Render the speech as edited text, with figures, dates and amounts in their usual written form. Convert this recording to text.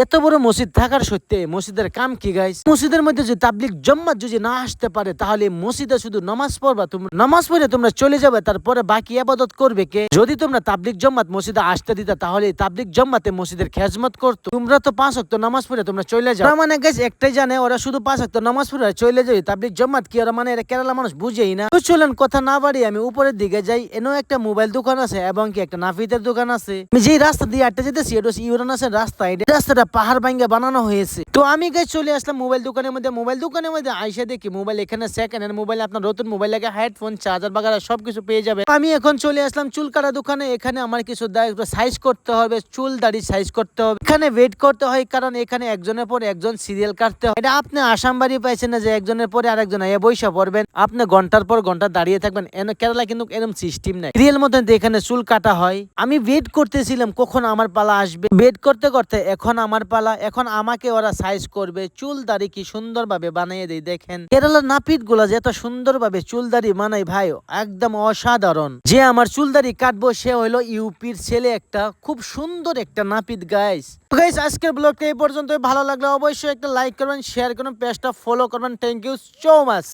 এত বড় মসজিদ থাকার সত্ত্বে মসজিদের কাম কি গাইস? মসজিদের মধ্যে যদি তাবলিগ জামাত যদি না আসতে পারে তাহলে মসজিদে শুধু নামাজ পড়বা, তোমরা নামাজ পড়ে তোমরা চলে যাবে, তারপরে বাকি ইবাদত করবে কে? যদি তোমরা তাবলিগ জামাত মসজিদে আসতে দিতা তাহলে তাবলিগ জামাতে মসজিদের খেজমত করতো। তোমরা তো 5 ওয়াক্ত নামাজ পড়ে তোমরা চলে যাও। তার মানে গাইস একটাই জানে, ওরা শুধু 5 ওয়াক্ত নামাজ পড়ে চলে যাবে। তাবলিগ জামাত কি ওরা মানে? এরা কেরালা মানুষ বুঝেই না। তো চলেন কথা না বাড়িয়ে আমি উপরের দিকে যাই। এনেও একটা মোবাইল দোকান আছে এবং কি একটা নাফিতের দোকান আছে। আমি যেই রাস্তা দিয়ে আটটা যেতেছি এটা হচ্ছে ইউরেনাসের রাস্তা। এই রাস্তাটা পাহাড় ভাঙ্গা বানানো হয়েছে। তো আমি গাইস চলে আসলাম মোবাইল দোকানের মধ্যে। মোবাইল দোকানের মধ্যে আইসা দেখি মোবাইল এখানে সেকেন্ড হ্যান্ড মোবাইল, আপনার নতুন মোবাইল লাগে হেডফোন চার্জার বাগারা সবকিছু পেয়ে যাবে। আমি এখন চলে আসলাম চুল কাটা দোকানে। এখানে আমার কিছু সাইজ করতে হবে, চুল দাড়ি সাইজ করতে হবে। এখানে ওয়েট করতে হয় কারণ এখানে একজনের পর একজন সিরিয়াল কাটতে হয়। এটা আপনি আসাম বাড়ি পাইছেন না যে একজনের পরে আরেকজন এ বৈশা পড়বেন, আপনি ঘন্টার পর ঘন্টা দাঁড়িয়ে থাকবেন। কেরালা কিন্তু এরকম সিস্টেম নাই, সিরিয়াল মতন এখানে চুল কাটা হয়। আমি ওয়েট করতেছিলাম কখন আমার পালা আসবে। ওয়েট করতে করতে এখন আমার পালা। এখন আমাকে ওরা সাইজ করবে। চুল দাড়ি কি সুন্দর ভাবে বানিয়ে দেয় দেখেন। কেরালার নাপিত গুলা যে এত সুন্দর ভাবে চুল দাড়ি বানাই ভাই, একদম অসাধারণ। যে আমার চুল দাড়ি কাটবো সে হইলো ইউপির ছেলে, একটা খুব সুন্দর একটা নাপিত গাইস। গাইস আজকের ব্লগটা এই পর্যন্ত। ভালো লাগলে অবশ্যই একটা লাইক করবেন, শেয়ার করবেন, পেজটা ফলো করবেন। Thank you so much.